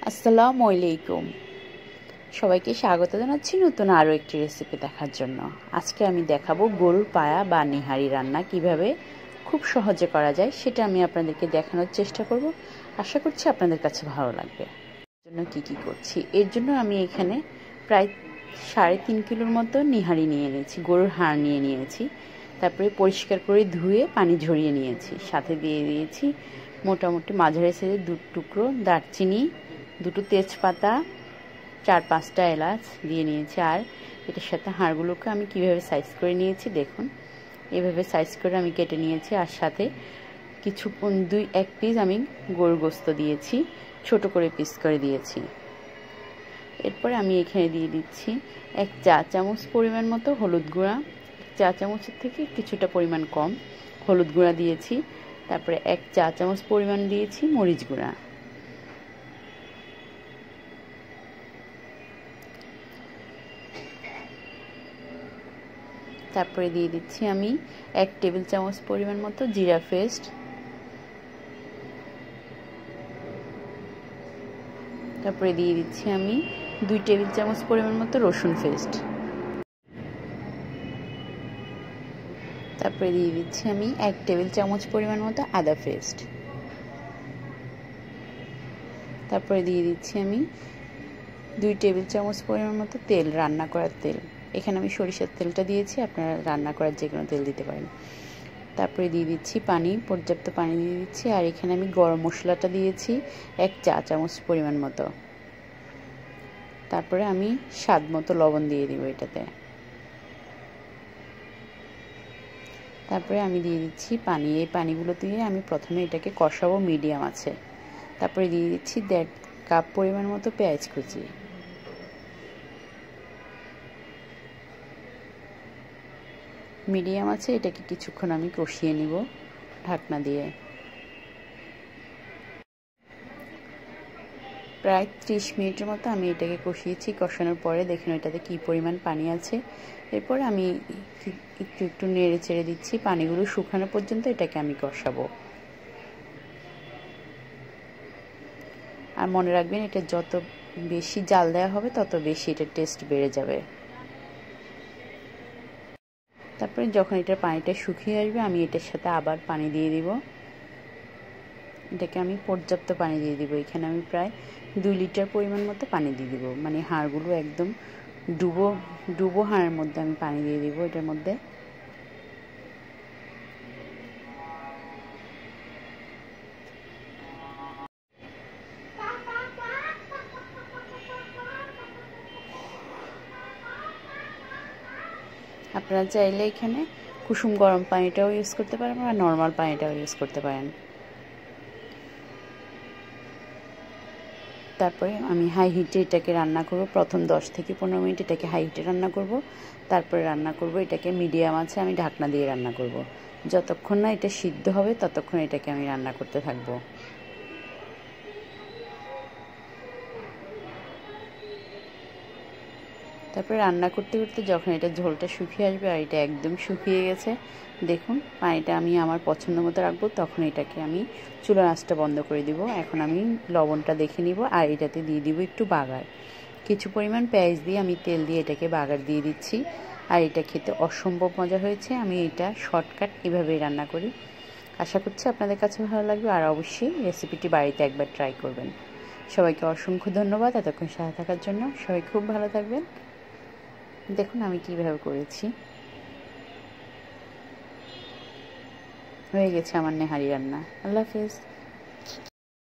আসসালামু আলাইকুম। সবাইকে স্বাগত জানাচ্ছি নতুন আরও একটি রেসিপি দেখার জন্য। আজকে আমি দেখাবো গরুর পায়া বা নেহারি রান্না কিভাবে খুব সহজে করা যায়, সেটা আমি আপনাদেরকে দেখানোর চেষ্টা করব। আশা করছি আপনাদের কাছে ভালো লাগবে। এর জন্য কি করছি, এর জন্য আমি এখানে প্রায় 3.5 কিলোর মতো নেহারি নিয়ে নিয়েছি, গরুর হাড় নিয়ে নিয়েছি। তারপরে পরিষ্কার করে ধুয়ে পানি ঝরিয়ে নিয়েছি। সাথে দিয়ে দিয়েছি মোটামুটি মাঝারি সাইজের 2 টুকরো দারচিনি, 2টো তেজপাতা, 4-5টা এলাচ দিয়ে নিয়েছি। আর এটার সাথে হাড়গুলোকে আমি কিভাবে সাইজ করে নিয়েছি দেখুন, এভাবে সাইজ করে আমি কেটে নিয়েছি। আর সাথে কিছু 1 পিস আমি গরুর গোস্ত দিয়েছি, ছোট করে পিস করে দিয়েছি। এরপরে আমি এখানে দিয়ে দিচ্ছি 1 চা চামচ পরিমাণ মতো হলুদ গুঁড়া, চা চামচের থেকে কিছুটা পরিমাণ কম হলুদ গুঁড়া দিয়েছি। তারপরে 1 চা চামচ পরিমাণ দিয়েছি মরিচ গুঁড়া। তারপরে দিয়ে দিচ্ছি আমি 1 টেবিল চামচ পরিমাণ মতো জিরা পেস্ট। তারপরে দিয়ে দিচ্ছি আমি 2 টেবিল চামচ পরিমাণ মতো রসুন পেস্ট। তারপরে দিয়ে দিচ্ছি আমি 1 টেবিল চামচ পরিমাণ মতো আদা পেস্ট। তারপরে দিয়ে দিচ্ছি আমি 2 টেবিল চামচ পরিমাণ মতো তেল, রান্না করার তেল। এখানে আমি সরিষার তেলটা দিয়েছি, আপনারা রান্না করার যে কোনো তেল দিতে পারেন। তারপরে দিয়ে দিচ্ছি পানি, পর্যাপ্ত পানি দিয়ে দিচ্ছি। আর এখানে আমি গরম মশলাটা দিয়েছি 1 চা চামচ পরিমাণ মতো। তারপরে আমি স্বাদ মতো লবণ দিয়ে দিব এটাতে। তারপরে আমি দিয়ে দিচ্ছি পানি। এই পানিগুলো দিয়ে আমি প্রথমে এটাকে কষাবো মিডিয়াম আছে। তারপরে দিয়ে দিচ্ছি 1.5 কাপ পরিমাণ মতো পেঁয়াজ কুচি। মিডিয়াম আছে এটাকে কিছুক্ষণ আমি কষিয়ে নিব ঢাকনা দিয়ে। প্রায় 30 মিনিটের মতো আমি এটাকে কষিয়েছি। কষানোর পরে দেখুন এটাতে কি পরিমাণ পানি আছে। এরপর আমি একটু নেড়ে চেড়ে দিচ্ছি, পানিগুলো শুকানো পর্যন্ত এটাকে আমি কষাবো। আর মনে রাখবেন, এটা যত বেশি জাল দেওয়া হবে তত বেশি এটার টেস্ট বেড়ে যাবে। তারপরে যখন এটার পানিটা শুকিয়ে আসবে আমি এটার সাথে আবার পানি দিয়ে দিব। এটাকে আমি পর্যাপ্ত পানি দিয়ে দিব। এখানে আমি প্রায় 2 লিটার পরিমাণ মতো পানি দিয়ে দিব, মানে হাড়গুলো একদম ডুবো হাড়ের মধ্যে আমি পানি দিয়ে দিব এটার মধ্যে। আপনারা চাইলে এখানে কুসুম গরম পানিটাও ইউজ করতে পারেন বা নর্মাল পানিটাও ইউজ করতে পারেন। তারপরে আমি হাই হিটে এটাকে রান্না করব। প্রথম 10 থেকে 15 মিনিট এটাকে হাই হিটে রান্না করব। তারপরে রান্না করব এটাকে মিডিয়াম আছে, আমি ঢাকনা দিয়ে রান্না করব। যতক্ষণ না এটা সিদ্ধ হবে ততক্ষণ এটাকে আমি রান্না করতে থাকব। তারপরে রান্না করতে করতে যখন এটা ঝোলটা শুকিয়ে আসবে, আর এটা একদম শুকিয়ে গেছে দেখুন, পানিটা আমি আমার পছন্দ মতো রাখবো, তখন এটাকে আমি চুলার আঁচটা বন্ধ করে দিব। এখন আমি লবণটা দেখে নিব। আর এটাতে দিয়ে দিব একটু বাগার, কিছু পরিমাণ পেঁয়াজ দিয়ে আমি তেল দিয়ে এটাকে বাগার দিয়ে দিচ্ছি। আর এটা খেতে অসম্ভব মজা হয়েছে। আমি এটা শর্টকাট এভাবেই রান্না করি। আশা করছি আপনাদের কাছে ভালো লাগবে। আর অবশ্যই রেসিপিটি বাড়িতে একবার ট্রাই করবেন। সবাইকে অসংখ্য ধন্যবাদ এতক্ষণ সাথে থাকার জন্য। সবাই খুব ভালো থাকবেন। দেখুন আমি কিভাবে করেছি, হয়ে গেছে আমার নেহারি রান্না। আল্লাহ হাফেজ।